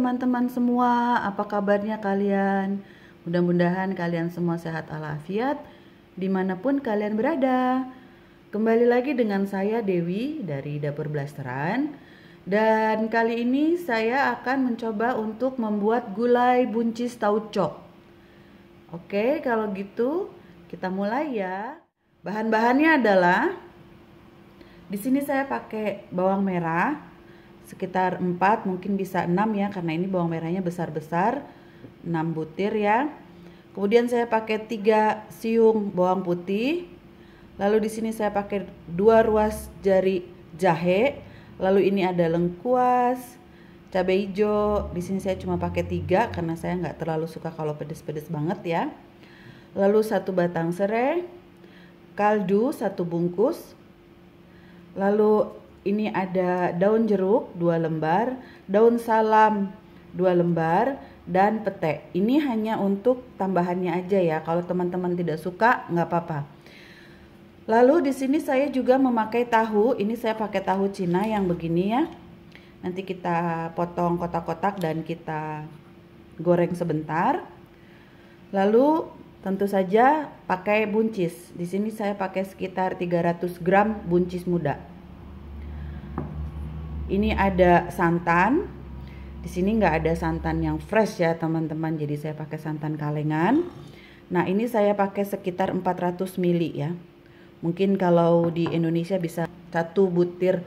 teman-teman semua, apa kabarnya kalian? Mudah-mudahan kalian semua sehat walafiat dimanapun kalian berada. Kembali lagi dengan saya Dewi dari Dapur Blasteran. Dan kali ini saya akan mencoba untuk membuat gulai buncis tauco. Oke, kalau gitu kita mulai ya. Bahan-bahannya adalah di sini saya pakai bawang merah sekitar 4, mungkin bisa 6 ya, karena ini bawang merahnya besar-besar, 6 butir ya. Kemudian saya pakai 3 siung bawang putih. Lalu di sini saya pakai 2 ruas jari jahe. Lalu ini ada lengkuas, cabai hijau. Di sini saya cuma pakai 3 karena saya nggak terlalu suka kalau pedes-pedes banget ya. Lalu 1 batang serai, kaldu 1 bungkus. Lalu ini ada daun jeruk 2 lembar, daun salam 2 lembar, dan pete. Ini hanya untuk tambahannya aja ya. Kalau teman-teman tidak suka nggak apa-apa. Lalu di sini saya juga memakai tahu. Ini saya pakai tahu Cina yang begini ya. Nanti kita potong kotak-kotak dan kita goreng sebentar. Lalu tentu saja pakai buncis. Di sini saya pakai sekitar 300 gram buncis muda. Ini ada santan. Di sini nggak ada santan yang fresh ya teman-teman, jadi saya pakai santan kalengan. Nah ini saya pakai sekitar 400 ml ya. Mungkin kalau di Indonesia bisa 1 butir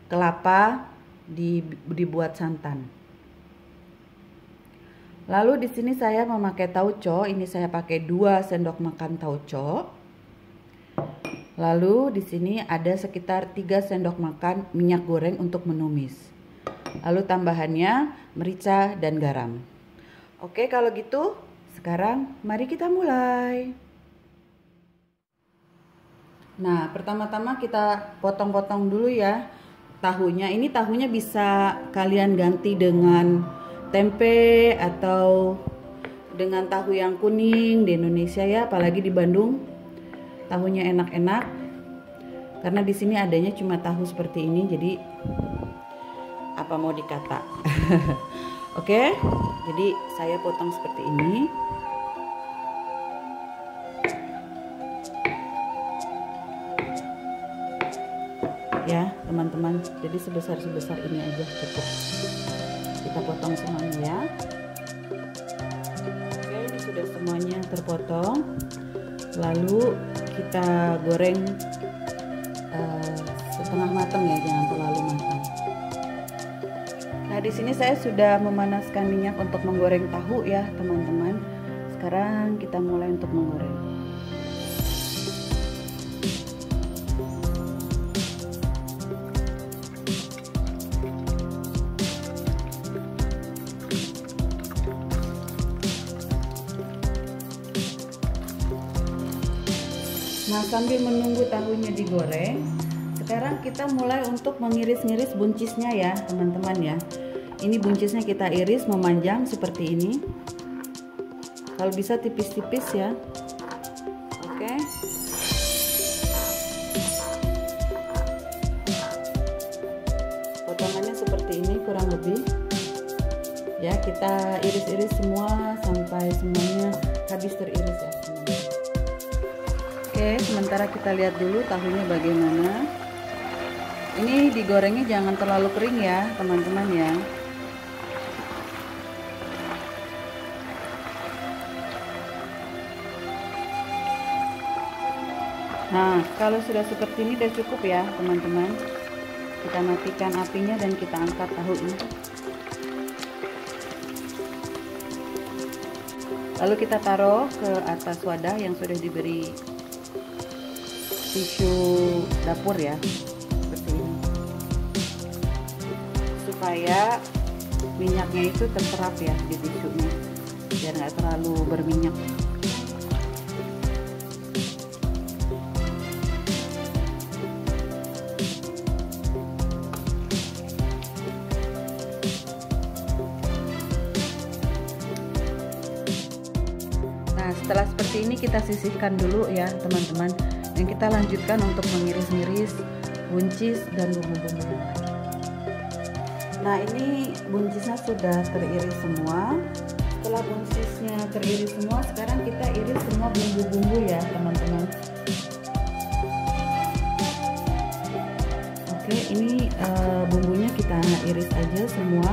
kelapa dibuat santan. Lalu di sini saya memakai tauco. Ini saya pakai 2 sendok makan tauco. Lalu di sini ada sekitar 3 sendok makan minyak goreng untuk menumis. Lalu tambahannya merica dan garam. Oke, kalau gitu sekarang mari kita mulai. Nah, pertama-tama kita potong-potong dulu ya tahunya. Ini tahunya bisa kalian ganti dengan tempe atau dengan tahu yang kuning di Indonesia ya, apalagi di Bandung. Tahunya enak-enak karena di sini adanya cuma tahu seperti ini, jadi apa mau dikata. Oke, jadi saya potong seperti ini. Ya teman-teman, jadi sebesar-sebesar ini aja cukup. Kita potong semuanya ya. Oke, ini sudah semuanya terpotong. Lalu kita goreng setengah matang ya, jangan terlalu matang. Nah di sini saya sudah memanaskan minyak untuk menggoreng tahu ya teman-teman. Sekarang kita mulai untuk menggoreng. Nah sambil menunggu tahunya digoreng, sekarang kita mulai untuk mengiris-ngiris buncisnya ya teman-teman ya. Ini buncisnya kita iris memanjang seperti ini. Kalau bisa tipis-tipis ya. Oke. Potongannya seperti ini kurang lebih. Ya, kita iris-iris semua sampai semuanya habis teriris ya teman-teman. Oke, sementara kita lihat dulu tahunya bagaimana. Ini digorengnya jangan terlalu kering ya teman-teman ya. Nah kalau sudah seperti ini udah cukup ya teman-teman. Kita matikan apinya dan kita angkat tahunya. Lalu kita taruh ke atas wadah yang sudah diberi tisu dapur ya, seperti ini, supaya minyaknya itu terserap ya di tisunya, biar nggak terlalu berminyak. Nah setelah seperti ini kita sisihkan dulu ya teman-teman. Dan kita lanjutkan untuk mengiris-ngiris buncis dan bumbu-bumbu yang lain. Nah, ini buncisnya sudah teriris semua. Setelah buncisnya teriris semua, sekarang kita iris semua bumbu-bumbu ya teman-teman. Oke, ini bumbunya kita iris aja semua,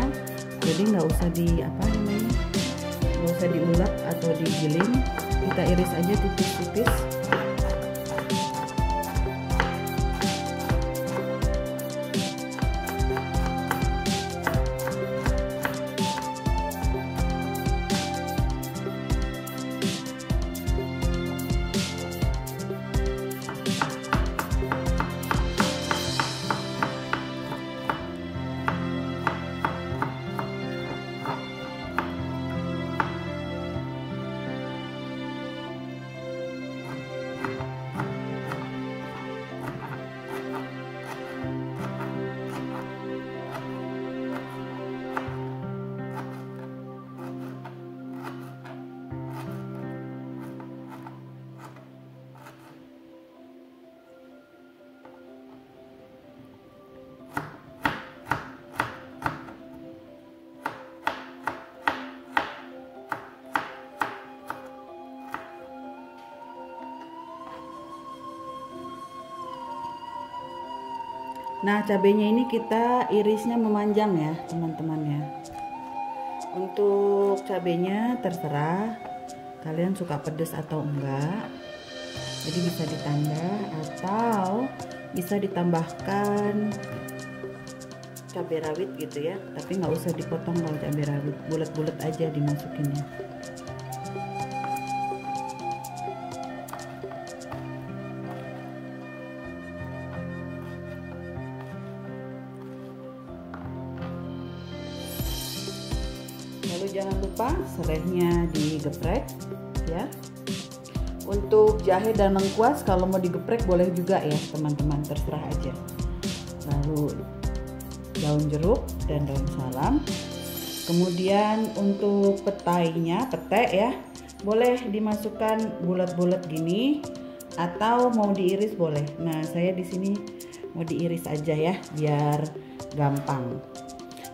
jadi nggak usah nggak usah diulek atau digiling, kita iris aja tipis-tipis. Nah, cabenya ini kita irisnya memanjang ya teman-teman ya. Untuk cabenya terserah kalian suka pedas atau enggak, jadi bisa ditambah atau bisa ditambahkan cabai rawit gitu ya, tapi nggak usah dipotong kalau cabai rawit, bulat-bulat aja dimasukinnya. Lalu jangan lupa serehnya digeprek ya. Untuk jahe dan lengkuas kalau mau digeprek boleh juga ya teman-teman, terserah aja. Lalu daun jeruk dan daun salam. Kemudian untuk petainya, pete ya, boleh dimasukkan bulat-bulat gini atau mau diiris boleh. Nah, saya di sini mau diiris aja ya biar gampang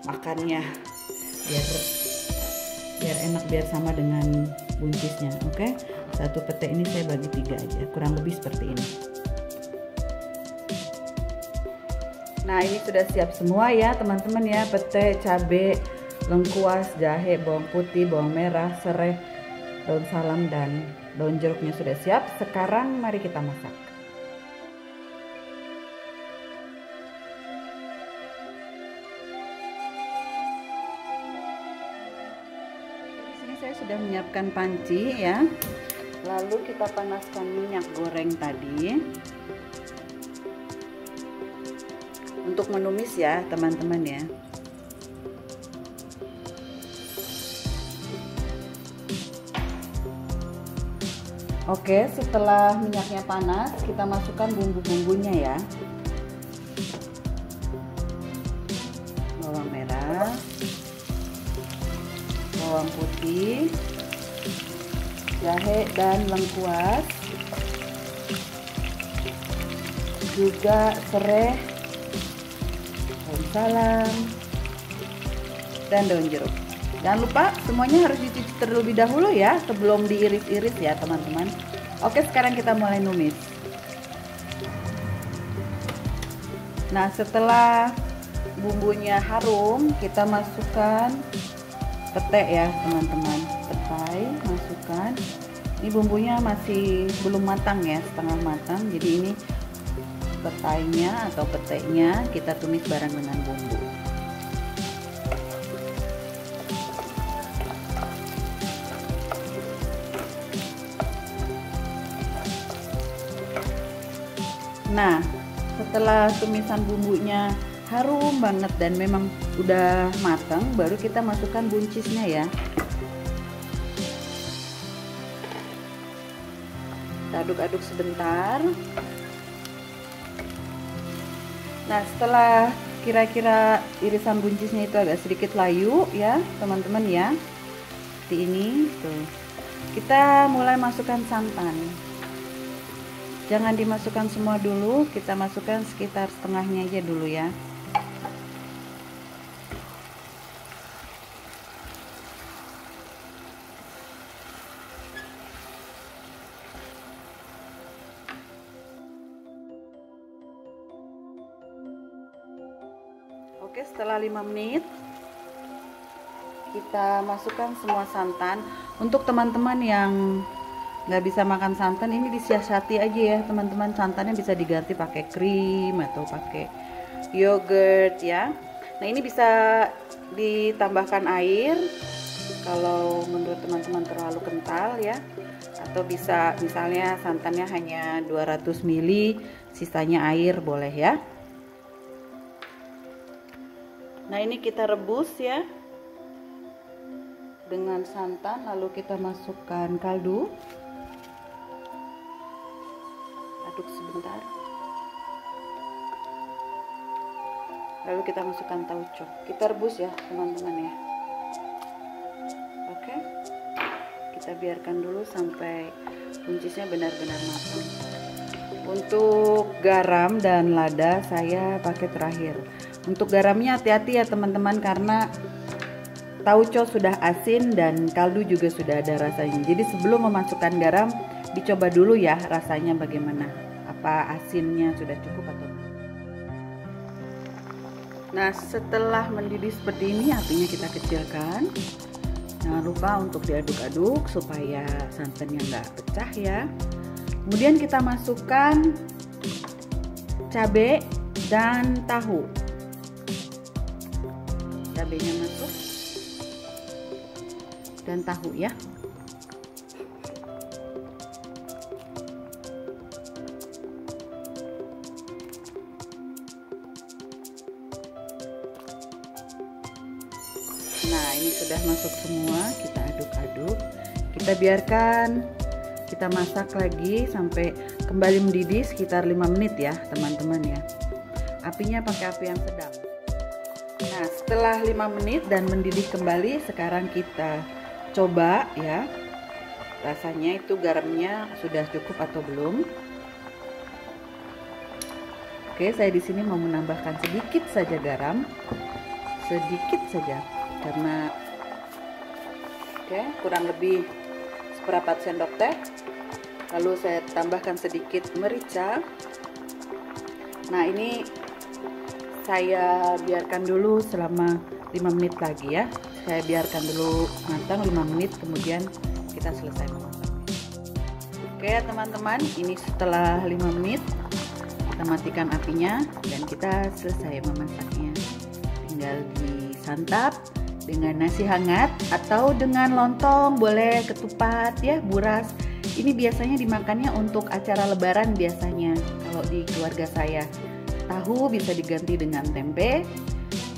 makannya, biar enak, biar sama dengan buncisnya. Oke, satu pete ini saya bagi 3 aja, kurang lebih seperti ini. Nah, ini sudah siap semua ya teman-teman ya, pete, cabai, lengkuas, jahe, bawang putih, bawang merah, serai, daun salam dan daun jeruknya sudah siap. Sekarang mari kita masak. Saya sudah menyiapkan panci ya, lalu kita panaskan minyak goreng tadi untuk menumis ya teman-teman ya. Oke, setelah minyaknya panas kita masukkan bumbu-bumbunya ya. Bawang merah, bawang putih, jahe dan lengkuas, juga serai, daun salam, dan daun jeruk. Jangan lupa semuanya harus dicuci terlebih dahulu ya sebelum diiris-iris ya teman-teman. Oke, sekarang kita mulai numis. Nah, setelah bumbunya harum, kita masukkan pete ya teman-teman, petai masukkan. Ini bumbunya masih belum matang ya, setengah matang, jadi ini petainya atau petenya kita tumis bareng dengan bumbu. Nah, setelah tumisan bumbunya harum banget dan memang udah matang, baru kita masukkan buncisnya ya. Kita aduk-aduk sebentar. Nah, setelah kira-kira irisan buncisnya itu agak sedikit layu ya teman-teman ya, seperti ini tuh, kita mulai masukkan santan. Jangan dimasukkan semua dulu, kita masukkan sekitar setengahnya aja dulu ya. Oke, setelah 5 menit kita masukkan semua santan. Untuk teman-teman yang nggak bisa makan santan, ini disiasati aja ya teman-teman, santannya bisa diganti pakai krim atau pakai yogurt ya. Nah, ini bisa ditambahkan air kalau menurut teman-teman terlalu kental ya, atau bisa misalnya santannya hanya 200 ml, sisanya air boleh ya. Nah, ini kita rebus ya dengan santan, lalu kita masukkan kaldu, aduk sebentar, lalu kita masukkan tauco, kita rebus ya teman-teman ya. Oke, kita biarkan dulu sampai buncisnya benar-benar matang. Untuk garam dan lada saya pakai terakhir. Untuk garamnya hati-hati ya teman-teman, karena tauco sudah asin dan kaldu juga sudah ada rasanya. Jadi sebelum memasukkan garam, dicoba dulu ya rasanya bagaimana. Apa asinnya sudah cukup atau enggak. Nah, setelah mendidih seperti ini, apinya kita kecilkan. Jangan lupa untuk diaduk-aduk supaya santannya nggak pecah ya. Kemudian kita masukkan cabai dan tahu. Cabainya masuk dan tahu ya. Nah, ini sudah masuk semua, kita aduk-aduk. Kita biarkan, kita masak lagi sampai kembali mendidih sekitar 5 menit ya teman-teman ya. Apinya pakai api yang sedang. Nah, setelah 5 menit dan mendidih kembali, sekarang kita coba ya, rasanya itu garamnya sudah cukup atau belum. Oke, saya di sini mau menambahkan sedikit saja garam, sedikit saja, karena kurang lebih seperempat sendok teh. Lalu saya tambahkan sedikit merica. Nah, ini saya biarkan dulu selama 5 menit lagi ya. Saya biarkan dulu matang 5 menit, kemudian kita selesai memasaknya. Oke teman-teman, ini setelah 5 menit kita matikan apinya dan kita selesai memasaknya. Tinggal disantap dengan nasi hangat atau dengan lontong, boleh ketupat ya, buras. Ini biasanya dimakannya untuk acara lebaran biasanya kalau di keluarga saya. Tahu bisa diganti dengan tempe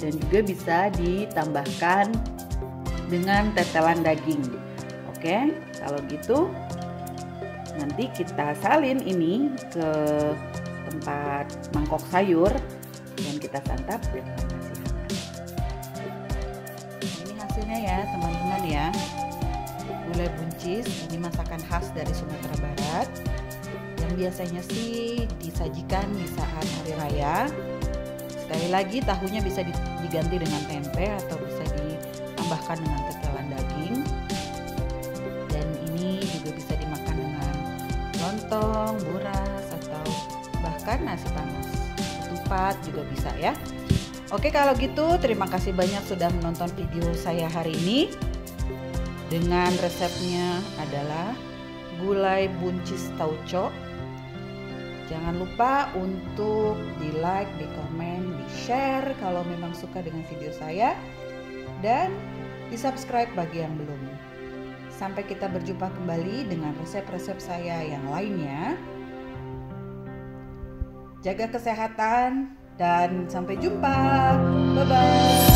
dan juga bisa ditambahkan dengan tetelan daging. Oke, kalau gitu nanti kita salin ini ke tempat mangkok sayur dan kita santap dengan nasi hangat. Ini hasilnya ya teman-teman ya. Gulai buncis, ini masakan khas dari Sumatera Barat yang biasanya sih disajikan di saat hari raya. Sekali lagi, tahunya bisa diganti dengan tempe atau bisa ditambahkan dengan tetelan daging. Dan ini juga bisa dimakan dengan lontong, buras, atau bahkan nasi panas. Ketupat juga bisa ya. Oke, kalau gitu terima kasih banyak sudah menonton video saya hari ini. Dengan resepnya adalah gulai buncis tauco. Jangan lupa untuk di like, di komen, di share kalau memang suka dengan video saya, dan di subscribe bagi yang belum. Sampai kita berjumpa kembali dengan resep-resep saya yang lainnya. Jaga kesehatan dan sampai jumpa. Bye-bye.